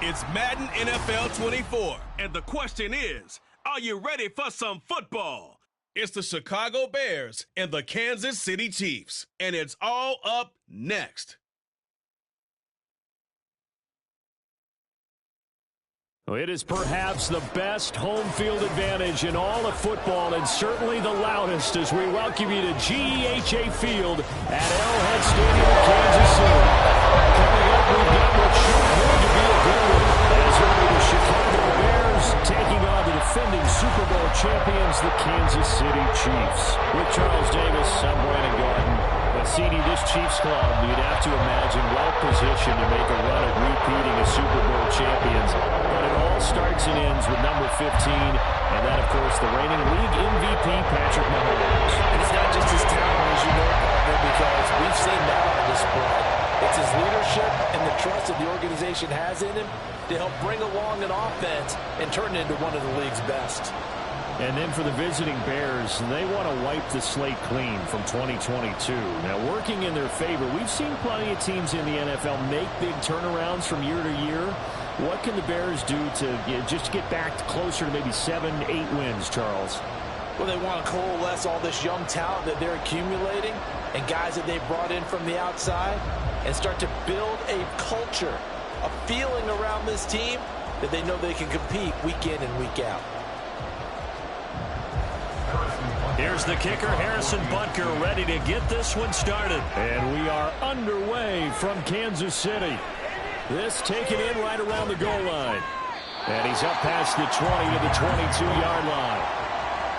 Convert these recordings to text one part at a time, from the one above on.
It's Madden NFL 24, and the question is, are you ready for some football? It's the Chicago Bears and the Kansas City Chiefs, and it's all up next. It is perhaps the best home field advantage in all of football, and certainly the loudest, as we welcome you to GEHA Field at Arrowhead Stadium in Kansas City. Coming up, we've got what should going to be a good one, as early the Chicago Bears taking on the defending Super Bowl champions, the Kansas City Chiefs. With Charles Davis, I'm Brandon Gordon. But CD, this Chiefs club, you'd have to imagine well-positioned to make a run at repeating as Super Bowl champions. But it all starts and ends with number 15, and that, of course, the reigning league MVP, Patrick Mahomes. And it's not just his talent, as you know, partner, because we've seen that on display. It's his leadership and the trust that the organization has in him to help bring along an offense and turn it into one of the league's best. And then for the visiting Bears, they want to wipe the slate clean from 2022. Now, working in their favor, we've seen plenty of teams in the NFL make big turnarounds from year to year. What can the Bears do to just get back closer to maybe 7, 8 wins, Charles? Well, they want to coalesce all this young talent that they're accumulating and guys that they've brought in from the outside and start to build a culture, a feeling around this team that they know they can compete week in and week out. Here's the kicker, Harrison Butker, ready to get this one started. And we are underway from Kansas City. This taken in right around the goal line. And he's up past the 20 to the 22-yard line.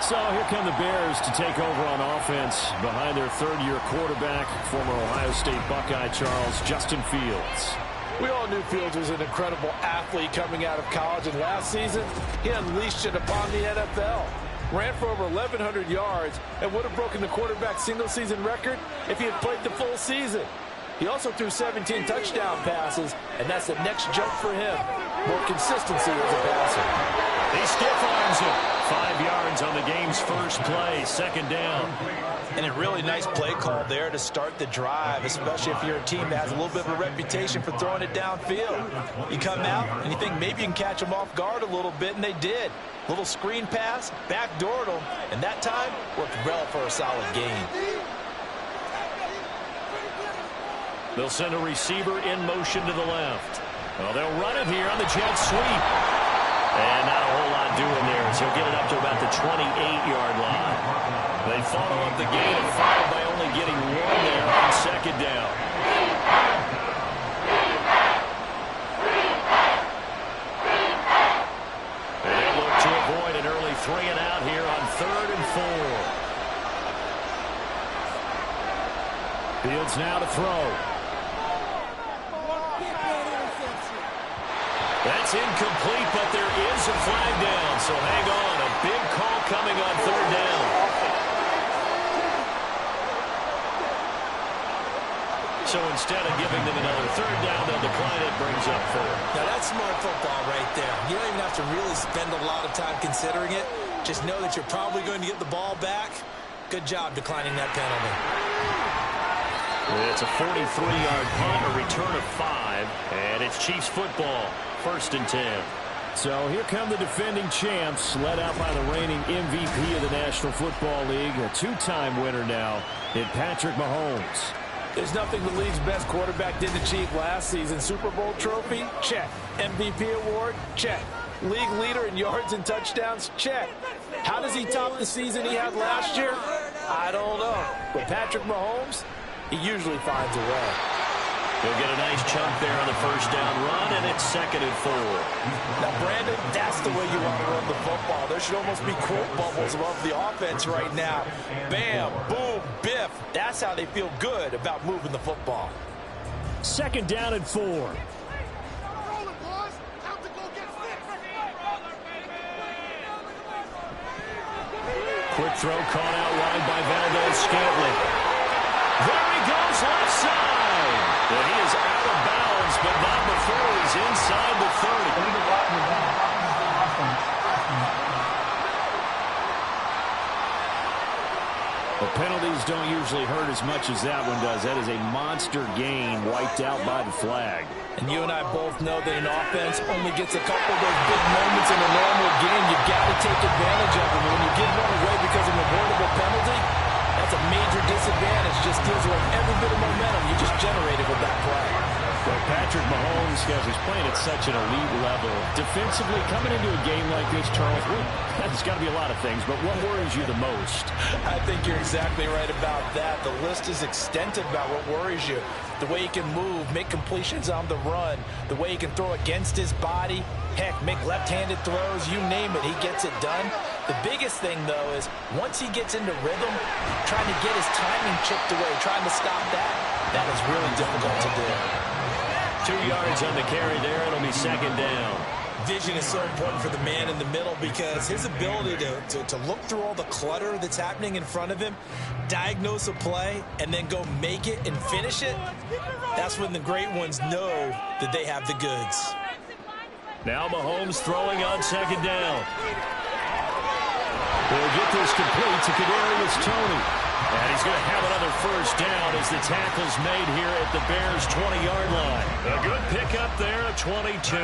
So here come the Bears to take over on offense behind their third-year quarterback, former Ohio State Buckeye Charles Justin Fields. We all knew Fields was an incredible athlete coming out of college, and last season he unleashed it upon the NFL. Ran for over 1,100 yards and would have broken the quarterback single-season record if he had played the full season. He also threw 17 touchdown passes, and that's the next jump for him. More consistency as a passer. He stiff-arms it. 5 yards on the game's first play, second down. And a really nice play call there to start the drive, especially if you're a team that has a little bit of a reputation for throwing it downfield. You come out and you think maybe you can catch them off guard a little bit, and they did. Little screen pass, backdoored them, and that time worked well for a solid gain. They'll send a receiver in motion to the left. Well, they'll run it here on the jet sweep. And not a whole lot doing there, so he'll get it up to about the 28-yard line. They follow up the gain of 5 by only getting 1 there on second down. And they look to avoid an early 3-and-out here on 3rd and 4. Fields now to throw. That's incomplete, but there is a flag down, so hang on. A big call coming on 3rd down. So instead of giving them another 3rd down, they'll decline it, brings up 4th. Now that's smart football right there. You don't even have to really spend a lot of time considering it. Just know that you're probably going to get the ball back. Good job declining that penalty. It's a 43-yard punt, a return of 5, and it's Chiefs football. 1st and 10. So here come the defending champs, led out by the reigning MVP of the National Football League, a 2-time winner now in Patrick Mahomes. There's nothing the league's best quarterback didn't achieve last season. Super Bowl trophy? Check. MVP award? Check. League leader in yards and touchdowns? Check. How does he top the season he had last year? I don't know. But Patrick Mahomes, he usually finds a way. He'll get a nice chunk there on the first down run, and it's 2nd and 4. Now, Brandon, that's the way you want to run the football. There should almost be quote bubbles above the offense right now. Bam, boom, biff. That's how they feel good about moving the football. 2nd down and 4. Quick throw caught out wide by Valdez-Scantling. There he goes, left side. And he is out of bounds, but not before he's inside the 30. The penalties don't usually hurt as much as that one does. That is a monster gain wiped out by the flag. And you and I both know that an offense only gets a couple of those big moments in a normal game. You've got to take advantage of them. When you give one away because of an avoidable penalty, that's a major disadvantage. Just steals away every bit of momentum you just generated with that play. Well, Patrick Mahomes, guys, is playing at such an elite level. Defensively, coming into a game like this, Charles, there's got to be a lot of things, but what worries you the most? I think you're exactly right about that. The list is extensive about what worries you. The way he can move, make completions on the run, the way he can throw against his body, heck, make left-handed throws, you name it, he gets it done. The biggest thing, though, is once he gets into rhythm, trying to get his timing chipped away, trying to stop that is really difficult to do. 2 yards on the carry there. It'll be second down. Vision is so important for the man in the middle because his ability to look through all the clutter that's happening in front of him, diagnose a play, and then go make it and finish it, that's when the great ones know that they have the goods. Now Mahomes throwing on second down. We'll get this complete to Kadarius Toney. And he's going to have another first down as the tackle's made here at the Bears' 20-yard line. A good pickup there at 22.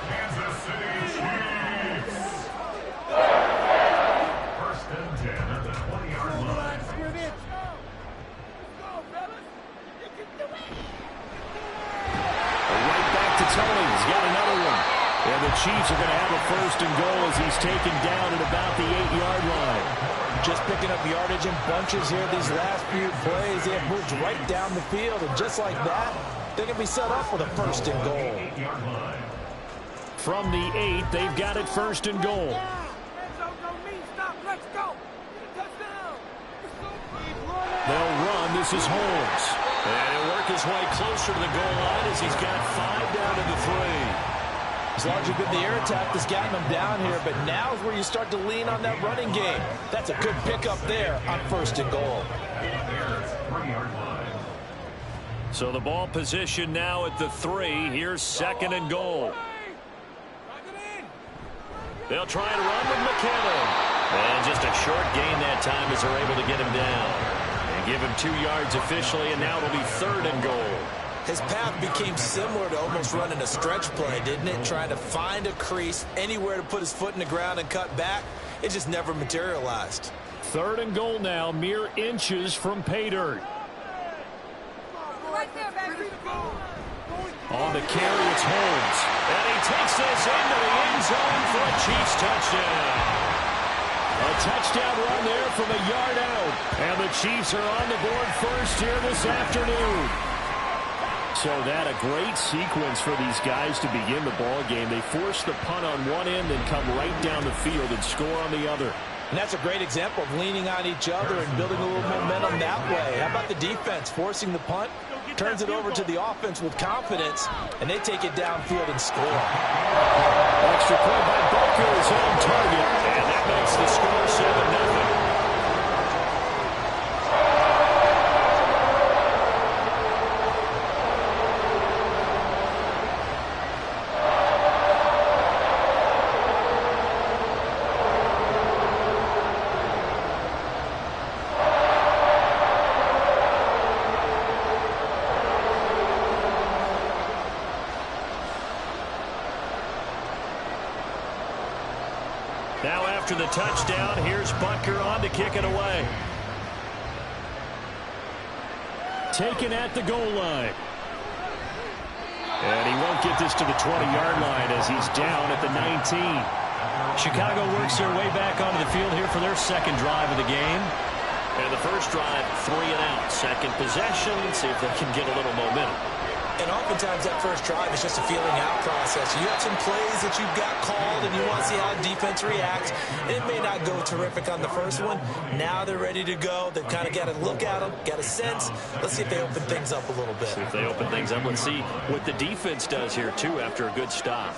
Kansas City Chiefs. First and 10 at the 20-yard line. Right back to Toney. He's got another one. And the Chiefs are going to have a first and goal as he's taken down at about the 8-yard line. Just picking up yardage in bunches here these last few plays. They have moved right down the field, and just like that, they're going to be set up for the first and goal. From the 8, they've got it first and goal. They'll run. This is Holmes. And he'll work his way closer to the goal line as he's got 5 down to the 3. It's largely been the air attack that's gotten them down here, but now is where you start to lean on that running game. That's a good pickup there on first and goal. So the ball position now at the 3. Here's second and goal. They'll try and run with McKinnon. And just a short gain that time as they're able to get him down. And give him 2 yards officially, and now it'll be third and goal. His path became similar to almost running a stretch play, didn't it? Trying to find a crease, anywhere to put his foot in the ground and cut back. It just never materialized. Third and goal now, mere inches from pay dirt. On the carry, it's Holmes. And he takes this into the end zone for a Chiefs touchdown. A touchdown run there from a yard out. And the Chiefs are on the board first here this afternoon. So that a great sequence for these guys to begin the ball game. They force the punt on one end and come right down the field and score on the other. And that's a great example of leaning on each other and building a little momentum that way. How about the defense forcing the punt? Turns it over to the offense with confidence, and they take it downfield and score. Extra point by Butker is on target, and that makes the score 7-0. Now after the touchdown, here's Butker on to kick it away. Taken at the goal line. And he won't get this to the 20-yard line as he's down at the 19. Chicago works their way back onto the field here for their second drive of the game. And the first drive, 3 and out. Second possession, see if they can get a little momentum. And oftentimes that first drive is just a feeling out process. You have some plays that you've got called and you want to see how defense reacts. It may not go terrific on the first one. Now they're ready to go. They've kind of got to look at them, got a sense. Let's see if they open things up a little bit. See if they open things up. Let's see what the defense does here, too, after a good stop.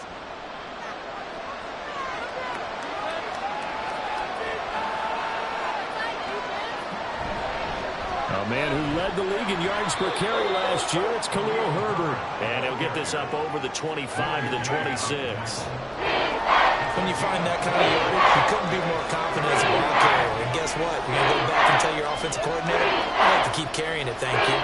A man who led the league in yards per carry last year, it's Khalil Herbert. And he'll get this up over the 25 to the 26. When you find that kind of yardage, you couldn't be more confident as a ball carrier. And guess what? You're going to go back and offensive coordinator, I'd like to keep carrying it, thank you.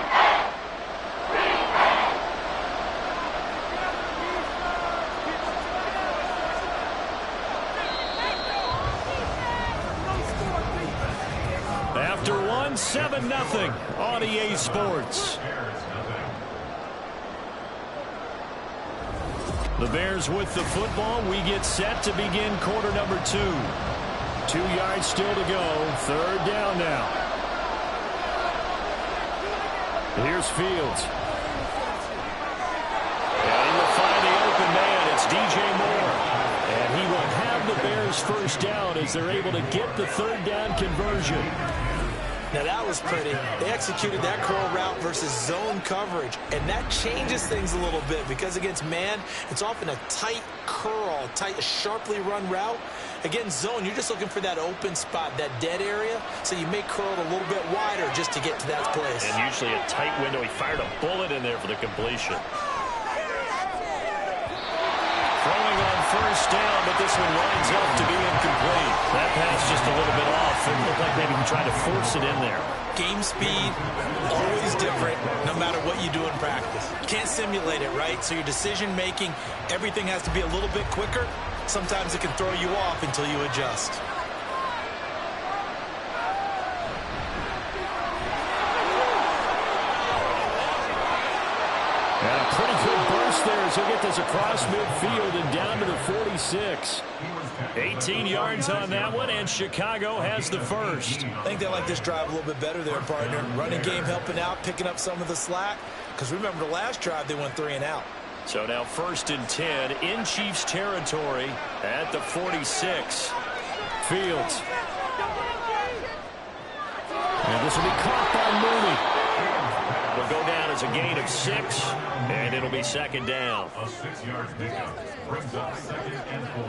After one, 7-0 on EA Sports. The Bears with the football. We get set to begin quarter number 2. 2 yards still to go. Third down now. Here's Fields. And he will find the open man. It's DJ Moore. And he will have the Bears first down as they're able to get the third down conversion. Now that was pretty. They executed that curl route versus zone coverage, and that changes things a little bit because against man, it's often a tight curl, tight, sharply run route. Against zone, you're just looking for that open spot, that dead area, so you may curl it a little bit wider just to get to that place. And usually a tight window. He fired a bullet in there for the completion. Throwing on first down, but this one winds up to be incomplete. That pass just a little bit off, and looked like maybe he tried to force it in there. Game speed, always different, no matter what you do in practice. You can't simulate it, right? So your decision-making, everything has to be a little bit quicker. Sometimes it can throw you off until you adjust. And a pretty good burst there as he'll get this across midfield and down to the 46. 18 yards on that one, and Chicago has the first. I think they like this drive a little bit better there, partner. Running game helping out, picking up some of the slack. Because remember, the last drive, they went 3 and out. So now 1st and 10 in Chiefs territory at the 46. Fields. And this will be caught by Mooney. Will go down as a gain of 6, and it'll be 2nd down. A 6-yard pickup brings up 2nd and 4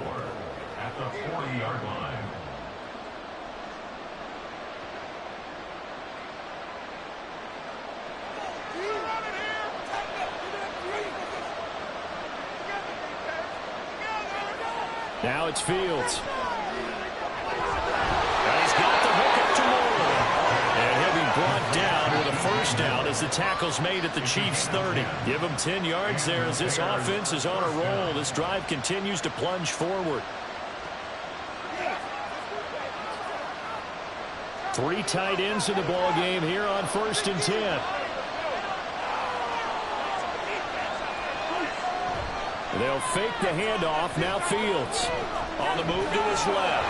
at the 40-yard line. Now it's Fields. And he's got the hook up to Moore. And he'll be brought down with a first down as the tackle's made at the Chiefs' 30. Give him 10 yards there as this offense is on a roll. This drive continues to plunge forward. 3 tight ends in the ball game here on 1st and 10. They'll fake the handoff. Now Fields on the move to his left.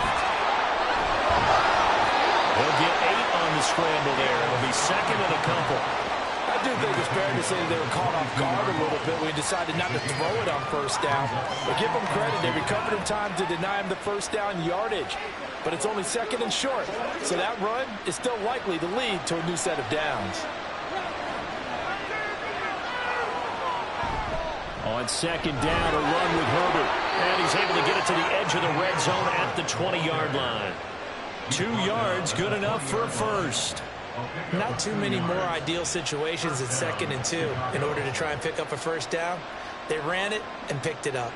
He'll get 8 on the scramble there. It'll be 2nd and a couple. I do think it's fair to say they were caught off guard a little bit when we decided not to throw it on first down. But give them credit. They recovered in time to deny him the first down yardage. But it's only 2nd and short. So that run is still likely to lead to a new set of downs. On 2nd down, a run with Herbert. And he's able to get it to the edge of the red zone at the 20-yard line. 2 yards, good enough for a first. Not too many more ideal situations at 2nd and 2 in order to try and pick up a first down. They ran it and picked it up.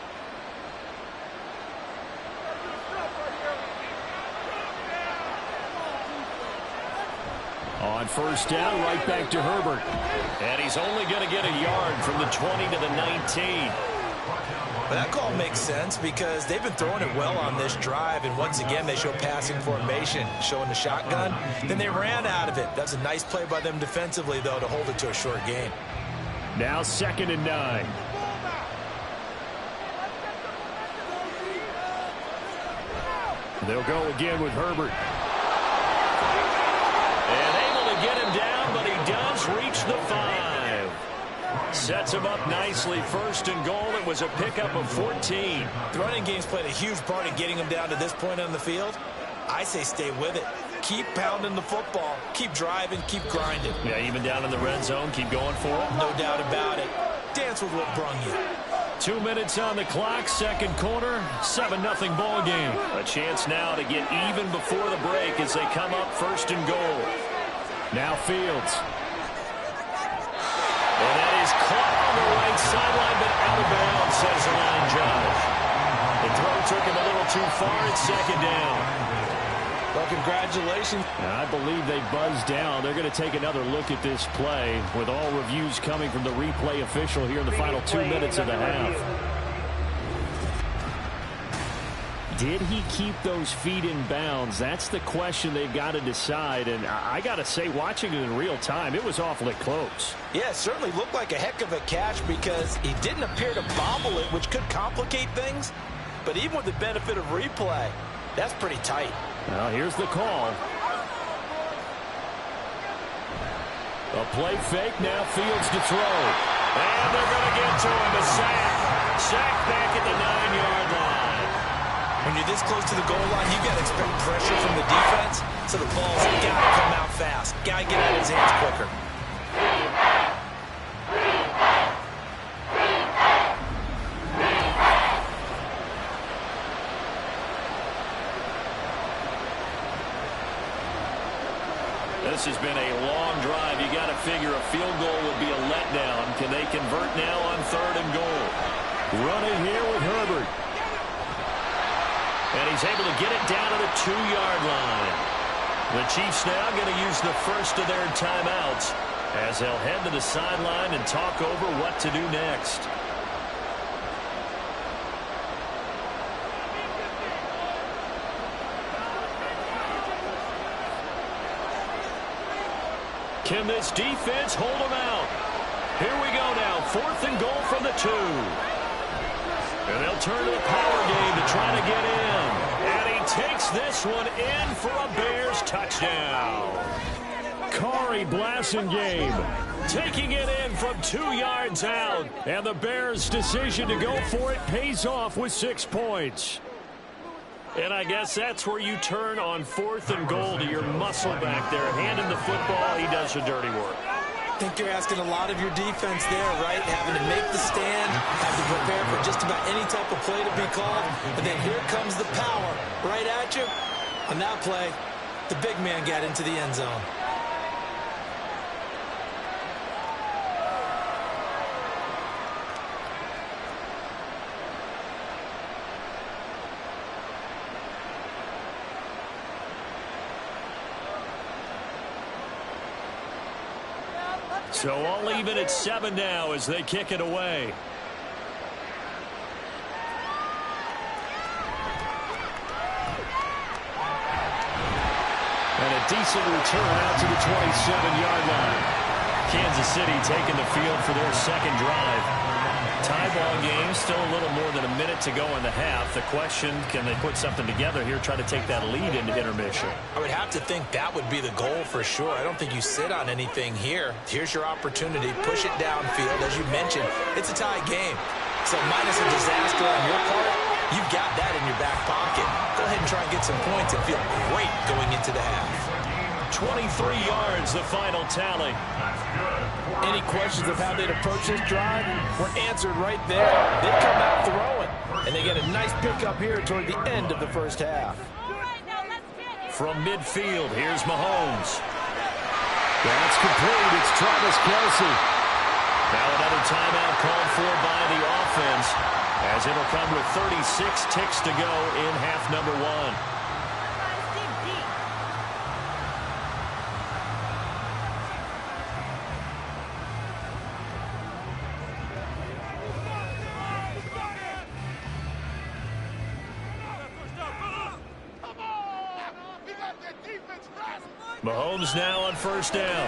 On first down, right back to Herbert. And he's only going to get a yard from the 20 to the 19. But that call makes sense because they've been throwing it well on this drive, and once again they show passing formation, showing the shotgun. Then they ran out of it. That's a nice play by them defensively, though, to hold it to a short gain. Now 2nd and 9. They'll go again with Herbert. And able to get him down, but he does reach the 5. Sets him up nicely. 1st and goal. It was a pickup of 14. The running game's played a huge part in getting him down to this point on the field. I say stay with it. Keep pounding the football. Keep driving. Keep grinding. Yeah, even down in the red zone. Keep going for it. No doubt about it. Dance with what brung you. 2 minutes on the clock, 2nd quarter, 7-0 ball game. A chance now to get even before the break as they come up 1st and goal. Now Fields. And that is caught on the right sideline, but out of bounds, says the line judge. The throw took him a little too far. It's 2nd down. Well, Well, congratulations. And I believe they buzzed down. They're going to take another look at this play with all reviews coming from the replay official here in the final 2 minutes of the half. Did he keep those feet in bounds? That's the question they've got to decide. And I got to say, watching it in real time, it was awfully close. Yeah, it certainly looked like a heck of a catch because he didn't appear to bobble it, which could complicate things. But even with the benefit of replay, that's pretty tight. Well, here's the call. A play fake, now Fields to throw. And they're going to get to him, a sack. Sack back at the 9-yard line. When you're this close to the goal line, you got to expect pressure from the defense, so the ball's got to come out fast. Got to get out of his hands quicker. This has been a long drive. You got to figure a field goal would be a letdown. Can they convert now on 3rd and goal? Running here with Herbert. And he's able to get it down to the 2-yard line. The Chiefs now going to use the first of their timeouts as they'll head to the sideline and talk over what to do next. Can this defense hold them out? Here we go now. 4th and goal from the 2. And they'll turn to the power game to try to get in. And he takes this one in for a Bears touchdown. Kari Blasingame taking it in from 2 yards out. And the Bears' decision to go for it pays off with 6 points. And I guess that's where you turn on 4th and goal to your muscle back there. Hand him the football, he does the dirty work. I think you're asking a lot of your defense there, right? Having to make the stand, have to prepare for just about any type of play to be called. And then here comes the power right at you. On that play, the big man got into the end zone. So all even at 7 now as they kick it away. And a decent return out to the 27-yard line. Kansas City taking the field for their second drive. Tie ball game, still a little more than a minute to go in the half. The question, can they put something together here, try to take that lead into intermission? I would have to think that would be the goal for sure. I don't think you sit on anything here. Here's your opportunity. Push it downfield. As you mentioned, it's a tie game. So minus a disaster on your part, you've got that in your back pocket. Go ahead and try and get some points and feel great going into the half. 23 yards, the final tally. Any questions of how they'd approach this drive were answered right there. They come out throwing, and they get a nice pickup here toward the end of the first half. From midfield, here's Mahomes. That's complete. It's Travis Kelce. Now another timeout called for by the offense, as it'll come with 36 ticks to go in half number 1. Mahomes now on first down.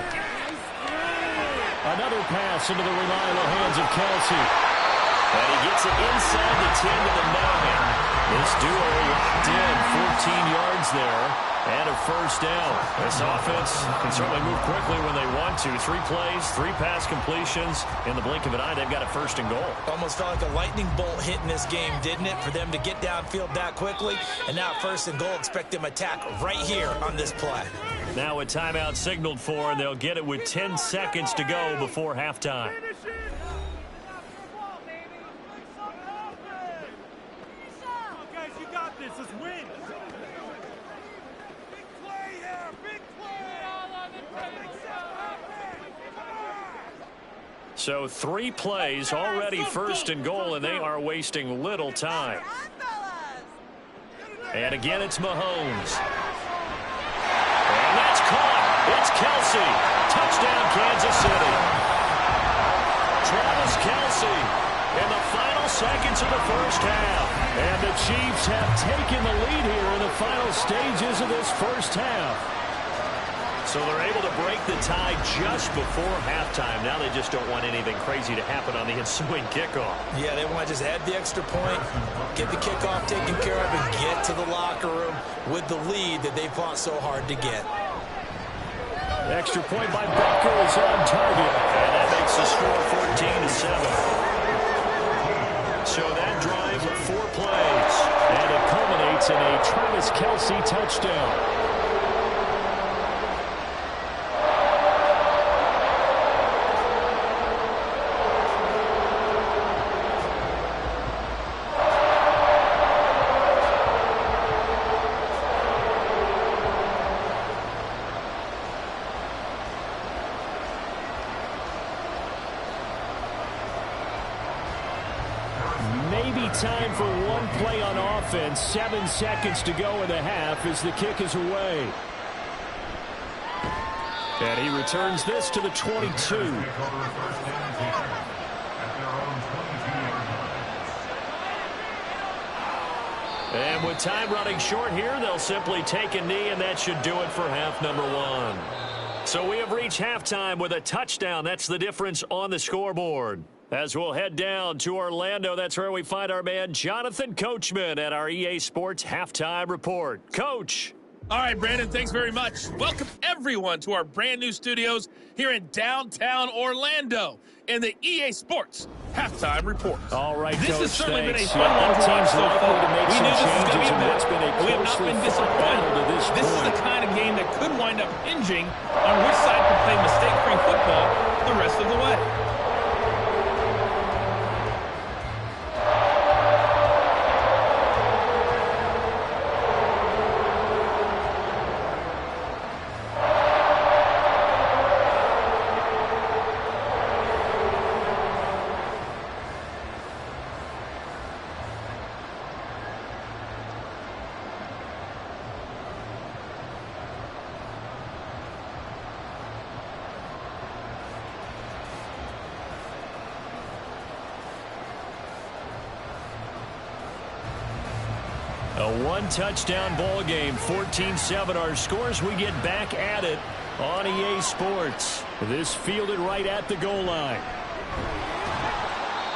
Another pass into the reliable hands of Kelce. And he gets it inside the 10 to the 9. This duo locked in, 14 yards there, and a first down. This offense can certainly move quickly when they want to. 3 plays, 3 pass completions. In the blink of an eye, they've got a first and goal. Almost felt like a lightning bolt hit in this game, didn't it? For them to get downfield that quickly. And now first and goal, expect them to attack right here on this play. Now a timeout signaled for, and they'll get it with 10 seconds to go before halftime. So 3 plays already first and goal, and they are wasting little time. And again, it's Mahomes. Kelce. Touchdown, Kansas City. Travis Kelce in the final seconds of the first half. And the Chiefs have taken the lead here in the final stages of this first half. So they're able to break the tie just before halftime. Now they just don't want anything crazy to happen on the ensuing kickoff. Yeah, they want to just add the extra point, get the kickoff taken care of, and get to the locker room with the lead that they fought so hard to get. Extra point by Baker is on target. And that makes the score 14-7. So that drive, 4 plays. And it culminates in a Travis Kelce touchdown. Time for one play on offense. 7 seconds to go in the half as the kick is away. And he returns this to the 22. And with time running short here, they'll simply take a knee, and that should do it for half number 1. So we have reached halftime with a touchdown. That's the difference on the scoreboard. As we'll head down to Orlando, that's where we find our man Jonathan Coachman at our EA Sports Halftime Report. Coach. All right, Brandon, thanks very much. Welcome, everyone, to our brand-new studios here in downtown Orlando in the EA Sports Halftime Report. All right, this Coach, has certainly been a thanks. fun one to watch so far. We knew this was going to be a match. we have not been disappointed. This is the kind of game that could wind up hinging on which side can play mistake-free football the rest of the way. A one-touchdown ball game, 14-7 our scores. We get back at it on EA Sports. This fielded right at the goal line.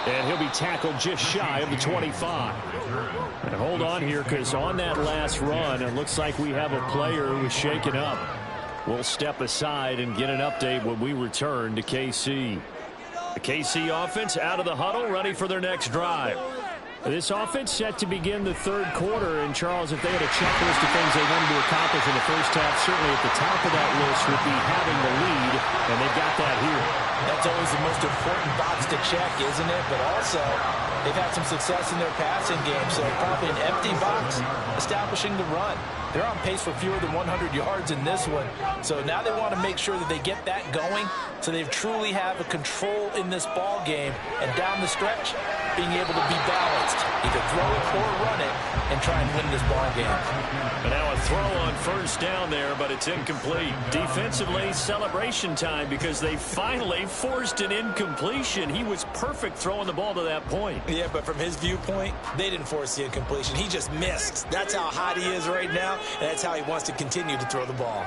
And he'll be tackled just shy of the 25. And hold on here, because on that last run, it looks like we have a player who is shaken up. We'll step aside and get an update when we return to KC. The KC offense out of the huddle, ready for their next drive. This offense set to begin the third quarter. And, Charles, if they had a checklist of things they wanted to accomplish in the first half, certainly at the top of that list would be having the lead, and they've got that here. That's always the most important box to check, isn't it? But also, they've had some success in their passing game, so probably an empty box establishing the run. They're on pace for fewer than 100 yards in this one. So now they want to make sure that they get that going so they truly have a control in this ball game. And down the stretch, being able to be balanced, either throw it or run it, and try and win this ball game. And now a throw on first down there, but it's incomplete. Defensively, celebration time because they finally forced an incompletion. He was perfect throwing the ball to that point. Yeah, but from his viewpoint, they didn't force the incompletion. He just missed. That's how hot he is right now, and that's how he wants to continue to throw the ball.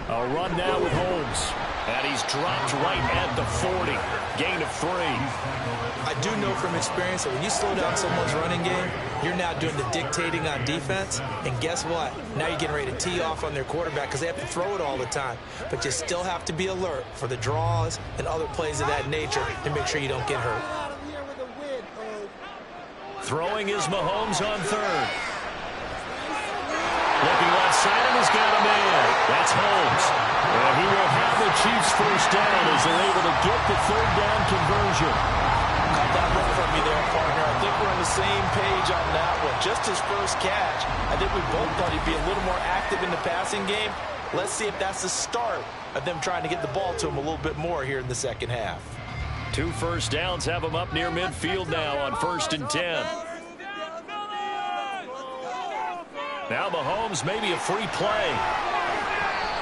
A run now with Holmes. And he's dropped right at the 40. Gain of 3. I do know from experience that when you slow down someone's running game, you're now doing the dictating on defense. And guess what? Now you're getting ready to tee off on their quarterback because they have to throw it all the time. But you still have to be alert for the draws and other plays of that nature to make sure you don't get hurt. Throwing is Mahomes on third. Looking left side, and he's got a man. That's Holmes. And he will have the Chiefs first down as they're able to get the third down conversion. Cut that look from me there, partner. I think we're on the same page on that one. Just his first catch, I think we both thought he'd be a little more active in the passing game. Let's see if that's the start of them trying to get the ball to him a little bit more here in the second half. 2 first downs have him up near midfield now on 1st and 10. Now Mahomes, maybe a free play.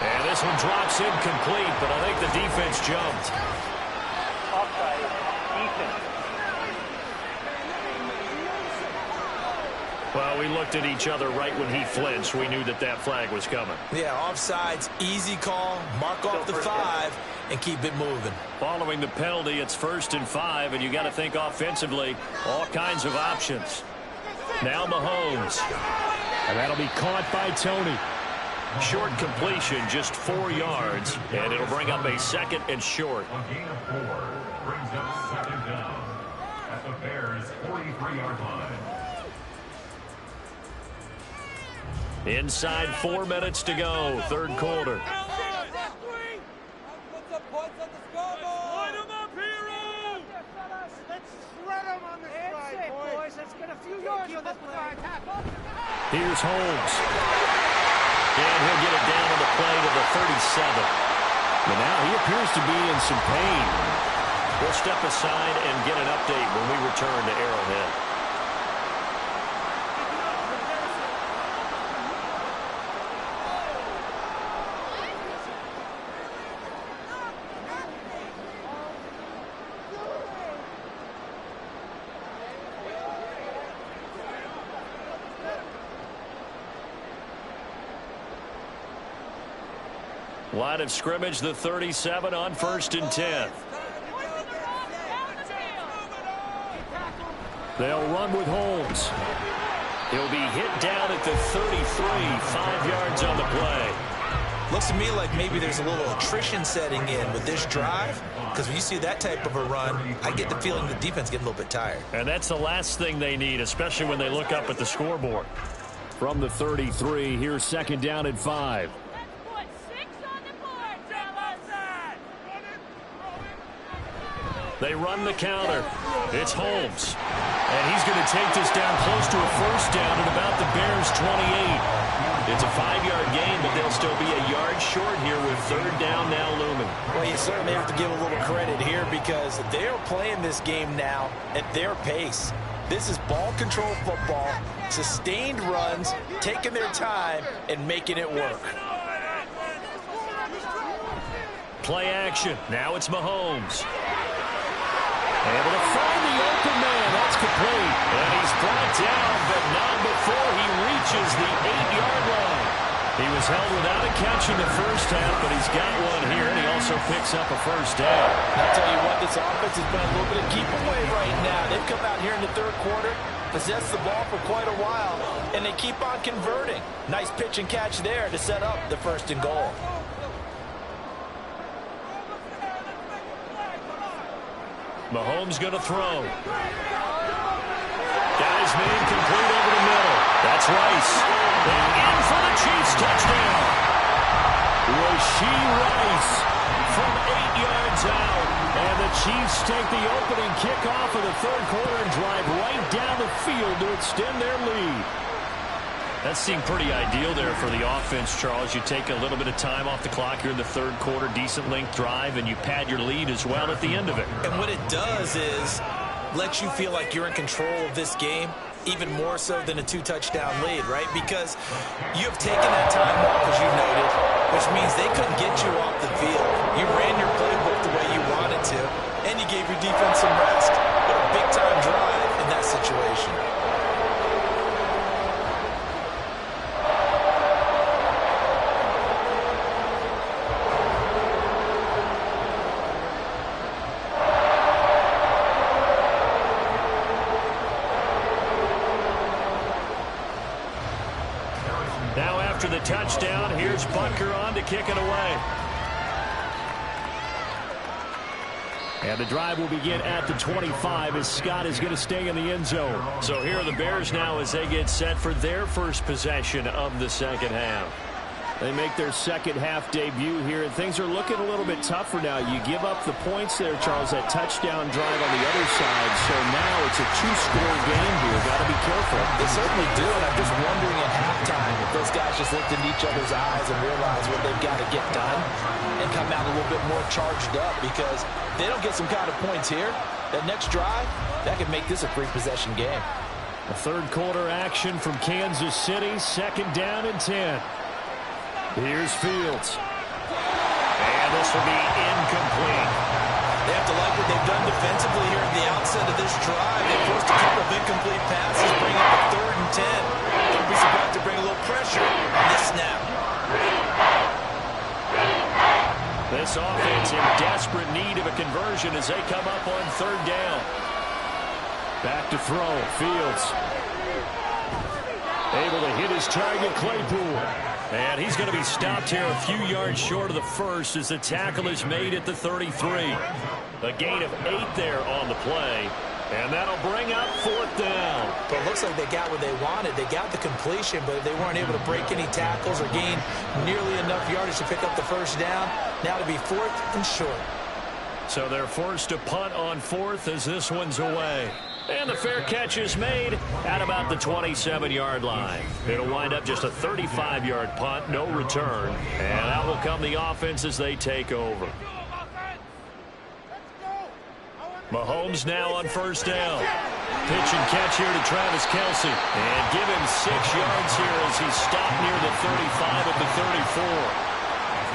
And this one drops incomplete, but I think the defense jumped. Offside. Defense. Well, we looked at each other right when he flinched. We knew that that flag was coming. Yeah, offsides, easy call, mark off the 5, and keep it moving. Following the penalty, it's 1st and 5, and you got to think offensively, all kinds of options. Now Mahomes. And that'll be caught by Tony. Short completion, just 4 yards, and it'll bring up a 2nd and short. A gain of 4 brings up 2nd down at the Bears' 43-yard line. Inside 4 minutes to go, 3rd quarter. Here's Holmes. And he'll get it down on the play to the 37. But now he appears to be in some pain. We'll step aside and get an update when we return to Arrowhead. Line of scrimmage, the 37 on 1st and 10. They'll run with Holmes. He'll be hit down at the 33, 5 yards on the play. Looks to me like maybe there's a little attrition setting in with this drive, because when you see that type of a run, I get the feeling the defense getting a little bit tired. And that's the last thing they need, especially when they look up at the scoreboard. From the 33, here's 2nd down and 5. They run the counter. It's Holmes. And he's going to take this down close to a 1st down at about the Bears' 28. It's a 5-yard gain, but they'll still be a yard short here with 3rd down now looming. Well, you certainly have to give a little credit here because they're playing this game now at their pace. This is ball control football, sustained runs, taking their time, and making it work. Play action. Now it's Mahomes. Able to find the open man. That's complete. And he's brought down, but not before he reaches the 8-yard line. He was held without a catch in the first half, but he's got one here, and he also picks up a 1st down. I'll tell you what, this offense has been a little bit of keep away right now. They've come out here in the 3rd quarter, possessed the ball for quite a while, and they keep on converting. Nice pitch and catch there to set up the 1st and goal. Mahomes going to throw. Guys made complete over the middle. That's Rice. And in for the Chiefs touchdown. Rashee Rice from 8 yards out. And the Chiefs take the opening kickoff of the 3rd quarter and drive right down the field to extend their lead. That seemed pretty ideal there for the offense, Charles. You take a little bit of time off the clock here in the 3rd quarter, decent length drive, and you pad your lead as well at the end of it. And what it does is let you feel like you're in control of this game, even more so than a 2-touchdown lead, right? Because you have taken that time off, as you noted, which means they couldn't get you off the field. You ran your playbook the way you wanted to, and you gave your defense some rest. What a big-time drive in that situation. After the touchdown, here's Butker on to kick it away. And the drive will begin at the 25 as Scott is going to stay in the end zone. So here are the Bears now as they get set for their first possession of the 2nd half. They make their 2nd half debut here, and things are looking a little bit tougher now. You give up the points there, Charles, that touchdown drive on the other side. So now it's a 2-score game here. Got to be careful. They certainly do, and I'm just wondering at halftime if those guys just looked into each other's eyes and realized what they've got to get done and come out a little bit more charged up, because if they don't get some kind of points here, that next drive, that could make this a 3-possession game. A 3rd quarter action from Kansas City, 2nd down and 10. Here's Fields. And this will be incomplete. They have to like what they've done defensively here at the outset of this drive. They forced a couple of incomplete passes, bring up a 3rd and 10. Don't be surprised to bring a little pressure on this snap. This offense in desperate need of a conversion as they come up on 3rd down. Back to throw. Fields. Able to hit his target, Claypool. And he's going to be stopped here a few yards short of the first as the tackle is made at the 33. A gain of 8 there on the play. And that'll bring up 4th down. But it looks like they got what they wanted. They got the completion, but they weren't able to break any tackles or gain nearly enough yardage to pick up the 1st down. Now to be 4th and short. So they're forced to punt on 4th as this one's away. And the fair catch is made at about the 27-yard line. It'll wind up just a 35-yard punt, no return. And out will come the offense as they take over. Mahomes now on 1st down. Pitch and catch here to Travis Kelce. And give him 6 yards here as he's stopped near the 35 at the 34.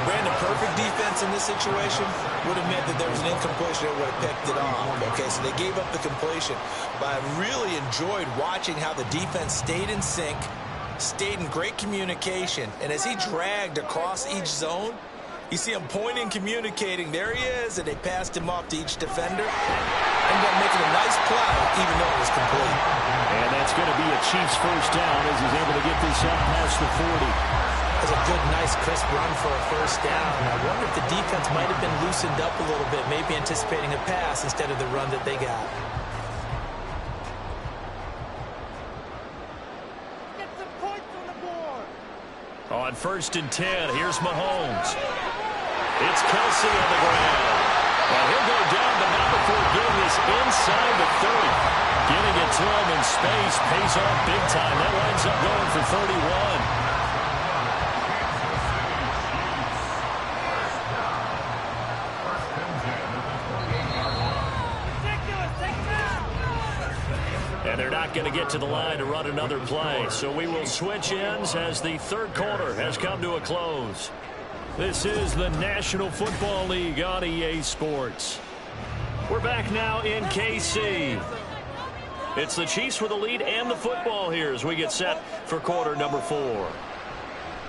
Brandon, perfect defense in this situation would have meant that there was an incompletion that would have picked it off. Okay, so they gave up the completion. But I really enjoyed watching how the defense stayed in sync, stayed in great communication, and as he dragged across each zone, you see him pointing, communicating. There he is, and they passed him off to each defender. Ended up making a nice play, even though it was complete. And that's going to be a Chiefs 1st down as he's able to get this up past the 40. That's a good, nice, crisp run for a 1st down. I wonder if the defense might have been loosened up a little bit, maybe anticipating a pass instead of the run that they got. Get some points on the board. On 1st and 10, here's Mahomes. It's Kelce on the ground. And he'll go down, but not before getting this inside the 30. Getting it to him in space pays off big time. That winds up going for 31. And they're not going to get to the line to run another play. So we will switch ends as the 3rd quarter has come to a close. This is the National Football League on EA Sports. We're back now in KC. It's the Chiefs with the lead and the football here as we get set for quarter number 4.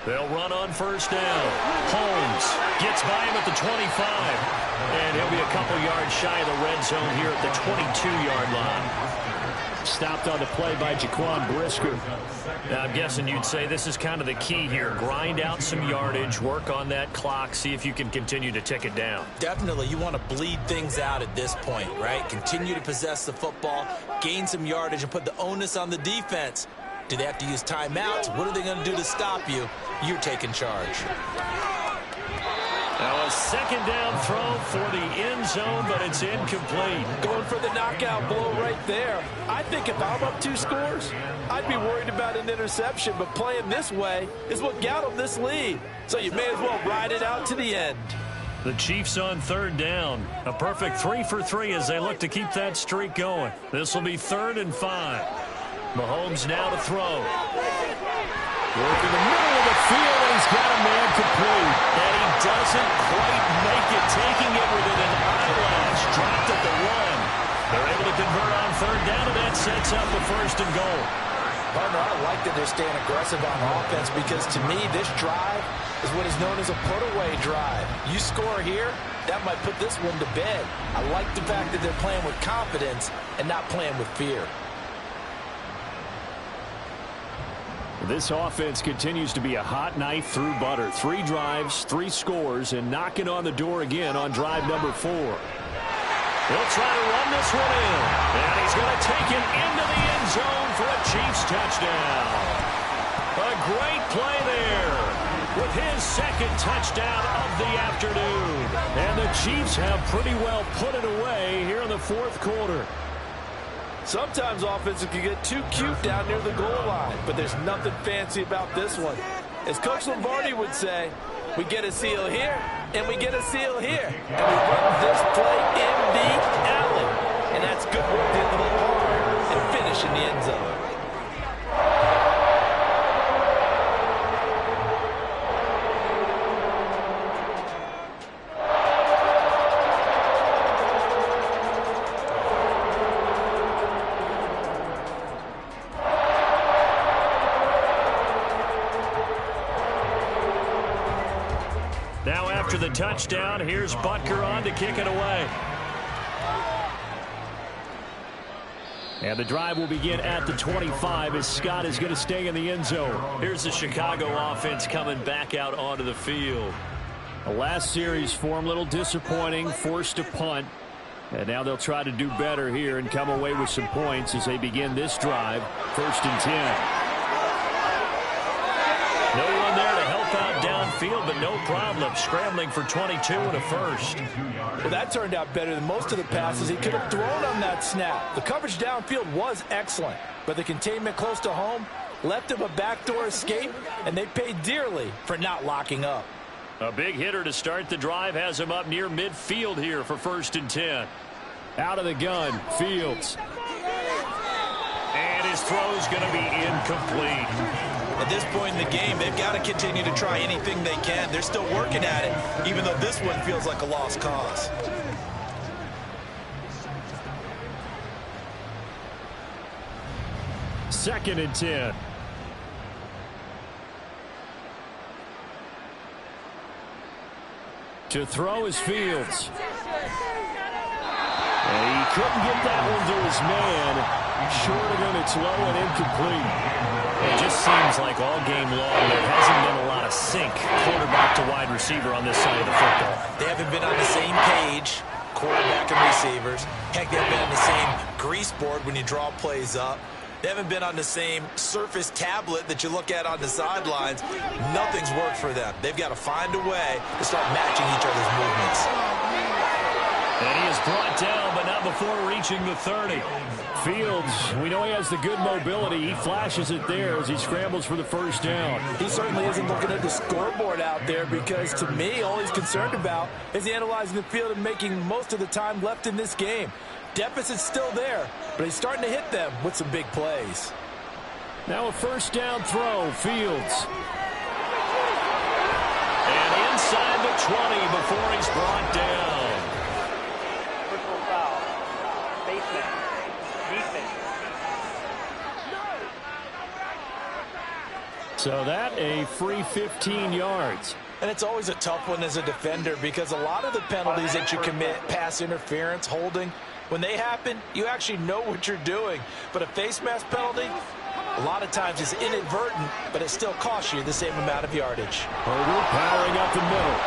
They'll run on 1st down. Holmes gets by him at the 25. And he'll be a couple yards shy of the red zone here at the 22-yard line. Stopped on the play by Jaquan Brisker. Now, I'm guessing you'd say this is kind of the key here. Grind out some yardage, work on that clock, see if you can continue to tick it down. Definitely, you want to bleed things out at this point, right? Continue to possess the football, gain some yardage, and put the onus on the defense. Do they have to use timeouts? What are they going to do to stop you? You're taking charge. Now a 2nd down throw for the end zone, but it's incomplete. Going for the knockout blow right there. I think if I'm up 2 scores, I'd be worried about an interception, but playing this way is what got them this lead. So you may as well ride it out to the end. The Chiefs on 3rd down. A perfect 3 for 3 as they look to keep that streak going. This will be 3rd and 5. Mahomes now to throw. Work in the middle of the field, and he's got a man complete. And he doesn't quite make it, taking it within an eyelash. Dropped at the 1. They're able to convert on 3rd down, and that sets up the 1st and goal. Partner, I like that they're staying aggressive on offense because, to me, this drive is what is known as a put-away drive. You score here, that might put this one to bed. I like the fact that they're playing with confidence and not playing with fear. This offense continues to be a hot knife through butter. 3 drives, 3 scores, and knocking on the door again on drive number 4. He'll try to run this one in, and he's going to take it into the end zone for a Chiefs touchdown. A great play there with his 2nd touchdown of the afternoon. And the Chiefs have pretty well put it away here in the 4th quarter. Sometimes offenses can get too cute down near the goal line, but there's nothing fancy about this one. As Coach Lombardi would say, we get a seal here, and we get a seal here. And we run this play in the alley. And that's good work to hit the ball hard and finish in the end zone. Now after the touchdown, here's Butker on to kick it away. And the drive will begin at the 25 as Scott is going to stay in the end zone. Here's the Chicago offense coming back out onto the field. The last series for him, a little disappointing, forced a punt. And now they'll try to do better here and come away with some points as they begin this drive. 1st and 10. No one there to help out downfield, but no problem. Scrambling for 22 and a first. Well, that turned out better than most of the passes he could have thrown on that snap. The coverage downfield was excellent, but the containment close to home left him a backdoor escape, and they paid dearly for not locking up. A big hitter to start the drive has him up near midfield here for 1st and 10. Out of the gun, Fields. And his throw's going to be incomplete. At this point in the game, they've got to continue to try anything they can. They're still working at it, even though this one feels like a lost cause. Second and 10. To throw is Fields. And he couldn't get that one to his man. Short of him, it's low and incomplete. It just seems like all game long there hasn't been a lot of sync quarterback to wide receiver on this side of the football. They haven't been on the same page, quarterback and receivers. Heck, they haven't been on the same grease board when you draw plays up. They haven't been on the same surface tablet that you look at on the sidelines. Nothing's worked for them. They've got to find a way to start matching each other's movements. And he is brought down, but not before reaching the 30. Fields, we know he has the good mobility. He flashes it there as he scrambles for the first down. He certainly isn't looking at the scoreboard out there because, to me, all he's concerned about is analyzing the field and making most of the time left in this game. Deficit's still there, but he's starting to hit them with some big plays. Now a first down throw, Fields. And inside the 20 before he's brought down. Personal foul. Baseman. Defense. So that a free 15 yards. And it's always a tough one as a defender because a lot of the penalties that you commit, pass interference, holding, when they happen, you actually know what you're doing. But a face mask penalty, a lot of times it's inadvertent, but it still costs you the same amount of yardage. Herder powering up the middle.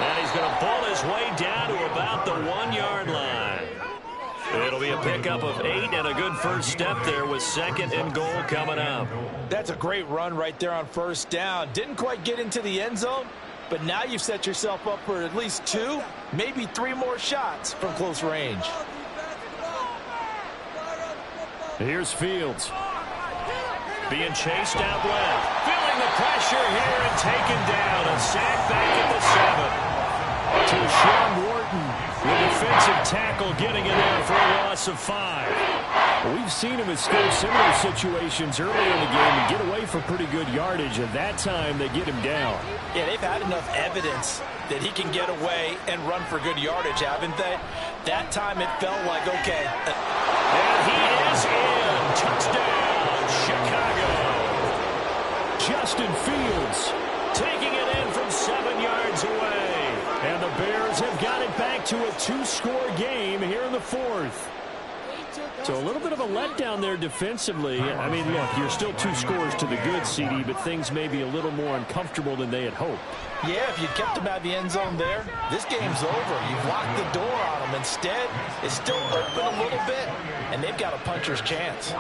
And he's going to pull his way down to about the 1 yard line. It'll be a pickup of 8 and a good first step there with 2nd and goal coming up. That's a great run right there on first down. Didn't quite get into the end zone, but now you've set yourself up for at least 2, maybe 3 more shots from close range. Here's Fields. Being chased out left. Feeling the pressure here and taken down. A sack back at the 7. To Sean Wharton. The defensive tackle getting in there for a loss of 5. We've seen him escape similar situations earlier in the game and get away for pretty good yardage. At that time, they get him down. Yeah, they've had enough evidence that he can get away and run for good yardage, haven't they? That time it felt like, okay. And he is in. Touchdown, Chicago. Justin Fields taking it in from 7 yards away. And the Bears have got it back to a 2-score game here in the 4th. So a little bit of a letdown there defensively. I mean, look, you're still 2 scores to the good, CD, but things may be a little more uncomfortable than they had hoped. Yeah, if you kept them out of the end zone there, this game's over. You've locked the door on them. Instead, it's still open a little bit, and they've got a puncher's chance.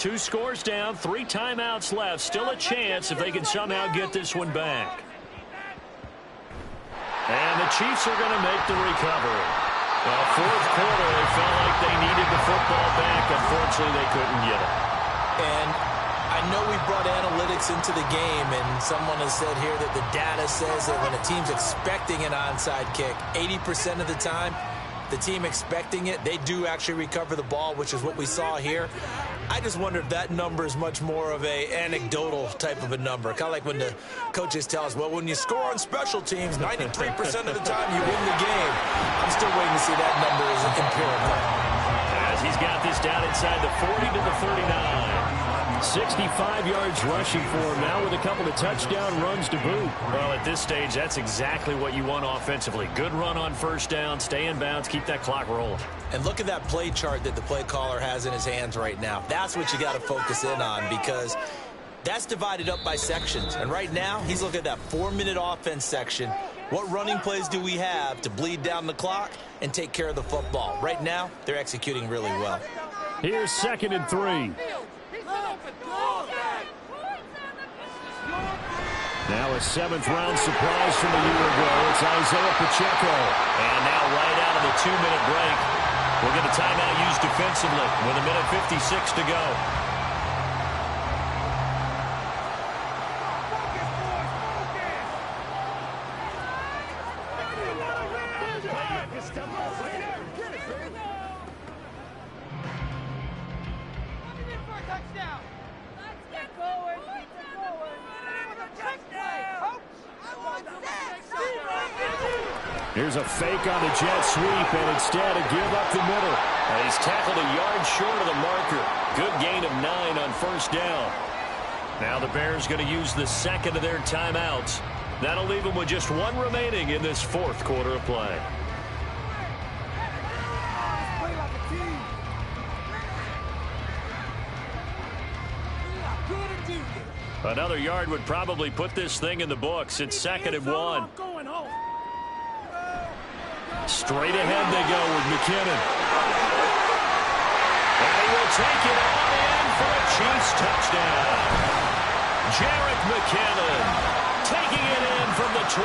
Two scores down, 3 timeouts left. Still a chance if they can somehow get this one back. And the Chiefs are going to make the recovery. Well, 4th quarter, they felt like they needed the football back. Unfortunately, they couldn't get it. And I know we brought analytics into the game, and someone has said here that the data says that when a team's expecting an onside kick, 80% of the time, the team expecting it, they do actually recover the ball, which is what we saw here. I just wonder if that number is much more of a anecdotal type of a number. Kind of like when the coaches tell us, well, when you score on special teams, 93% of the time you win the game. I'm still waiting to see that number as empirical. As he's got this down inside the 40 to the 39. 65 yards rushing for him now with a couple of touchdown runs to boot. Well, at this stage, that's exactly what you want offensively. Good run on first down, stay in bounds, keep that clock rolling. And look at that play chart that the play caller has in his hands right now. That's what you got to focus in on, because that's divided up by sections. And right now, he's looking at that 4-minute offense section. What running plays do we have to bleed down the clock and take care of the football? Right now, they're executing really well. Here's 2nd and 3. Now a 7th-round surprise from a year ago. It's Isaiah Pacheco. And now right out of the 2-minute break, we'll get a timeout used defensively with 1:56 to go. Here's a fake on the jet sweep, and instead a give up the middle. And he's tackled a yard short of the marker. Good gain of 9 on first down. Now the Bears going to use the second of their timeouts. That'll leave them with just 1 remaining in this 4th quarter of play. Another yard would probably put this thing in the books. It's 2nd and 1. Straight ahead they go with McKinnon. And he will take it on in for a Chiefs touchdown. Jarek McKinnon taking it in from the 20.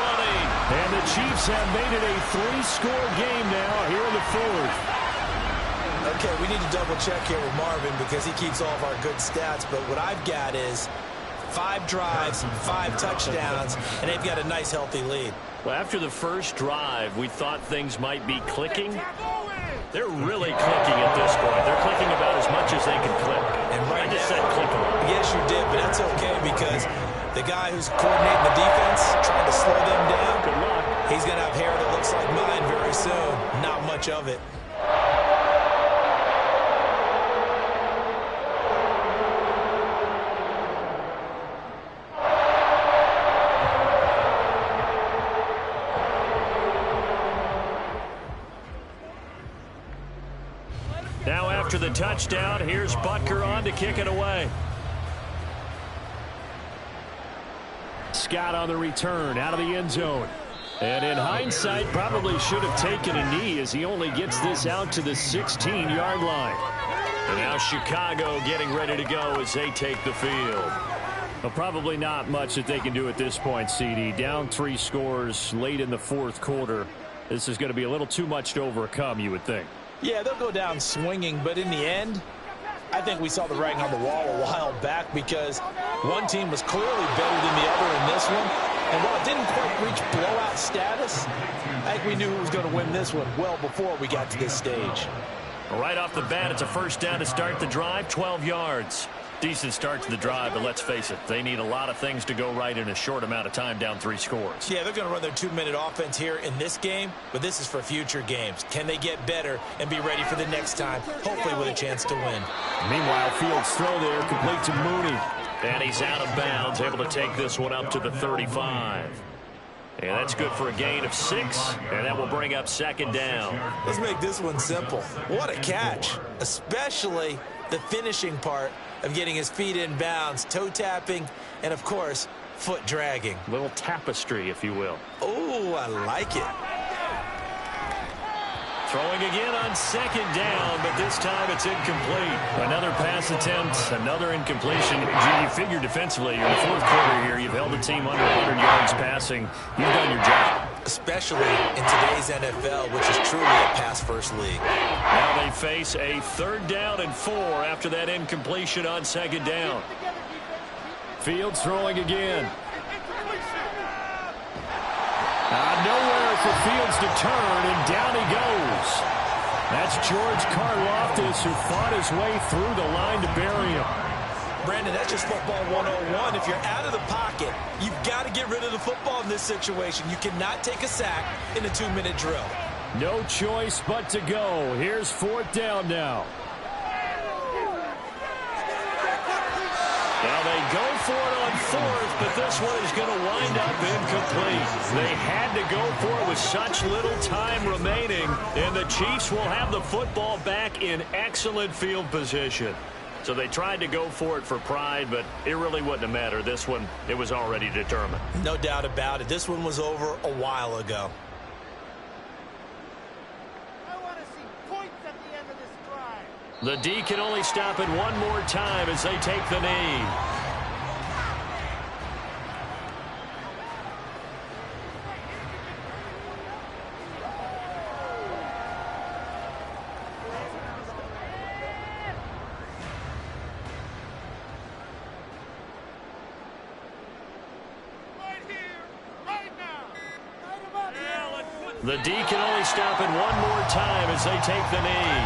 And the Chiefs have made it a 3-score game now here in the 4th. Okay, we need to double check here with Marvin because he keeps all of our good stats, but what I've got is 5 drives, 5 touchdowns, and they've got a nice healthy lead. Well, after the first drive, we thought things might be clicking. They're really clicking at this point. They're clicking about as much as they can click. And right I just now, said clicking. Yes, you did, but that's okay because the guy who's coordinating the defense, trying to slow them down, Good luck. he's going to have hair that looks like mine very soon. Not much of it. Now after the touchdown, here's Butker on to kick it away. Scott on the return out of the end zone. And in hindsight, probably should have taken a knee as he only gets this out to the 16-yard line. And now Chicago getting ready to go as they take the field. Well, probably not much that they can do at this point, CD. Down 3 scores late in the 4th quarter. This is going to be a little too much to overcome, you would think. Yeah, they'll go down swinging, but in the end, I think we saw the writing on the wall a while back because one team was clearly better than the other in this one. And while it didn't quite reach blowout status, I think we knew who was going to win this one well before we got to this stage. Right off the bat, it's a first down to start the drive, 12 yards. Decent start to the drive, but let's face it, they need a lot of things to go right in a short amount of time, down 3 scores. Yeah, they're going to run their 2-minute offense here in this game, but this is for future games. Can they get better and be ready for the next time, hopefully with a chance to win? Meanwhile, Fields' throw there complete to Mooney. And he's out of bounds, able to take this one up to the 35. And that's good for a gain of 6, and that will bring up 2nd down. Let's make this one simple. What a catch, especially the finishing part of getting his feet in bounds, toe tapping, and of course, foot dragging. A little tapestry, if you will. Oh, I like it. Throwing again on 2nd down, but this time it's incomplete. Another pass attempt, another incompletion. Gee, you figure defensively, you're in the 4th quarter here. You've held the team under 100 yards passing. You've done your job. Especially in today's NFL, which is truly a pass-first league. Now they face a 3rd down and 4 after that incompletion on 2nd down. Fields throwing again. Nowhere for Fields to turn, and down he goes. That's George Karlaftis, who fought his way through the line to bury him. Brandon, that's just football 101. If you're out of the pocket, you've got to get rid of the football in this situation. You cannot take a sack in a 2-minute drill. No choice but to go. Here's 4th down now. Now they go for it on 4th, but this one is going to wind up incomplete. They had to go for it with such little time remaining, and the Chiefs will have the football back in excellent field position. So they tried to go for it for pride, but it really wouldn't have mattered. This one, it was already determined. No doubt about it. This one was over a while ago. I want to see points at the end of this drive. The D can only stop it one more time as they take the knee. The D can only stop it one more time as they take the knee.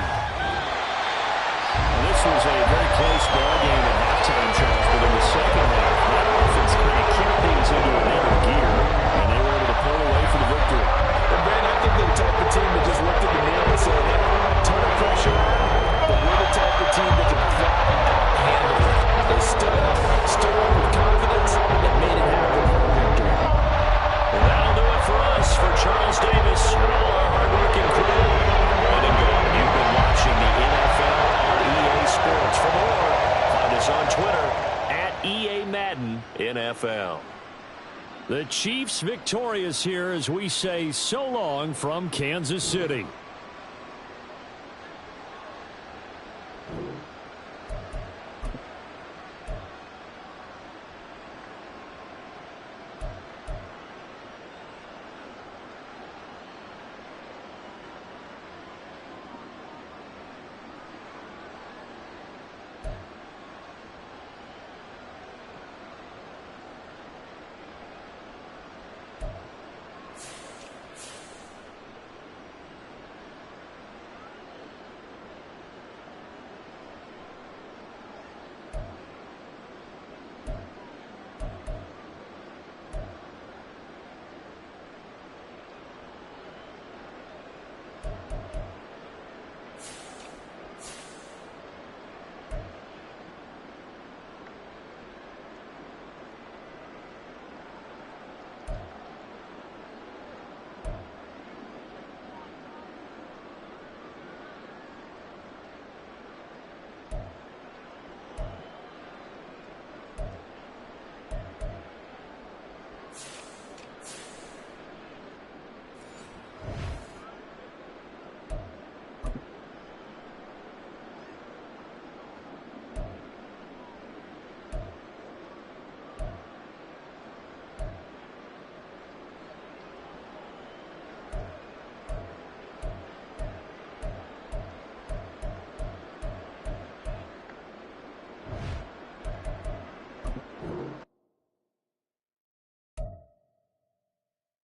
Well, this was a very close ball game at halftime, Charles, but in the second half, that offense kind of kicked things into another gear, and they were able to pull away for the victory. Well, Brandon, I think they're the type of team that just looked at the man and said, hey, ton of pressure, but we're the type of team that can flat out handle it. They stood up with confidence, and made it happen for a victory. Well, that'll do it for us. For Charles Davis and all our hardworking crew, and again, you've been watching the NFL on EA Sports. For more, find us on Twitter at EA Madden NFL. The Chiefs victorious here as we say so long from Kansas City.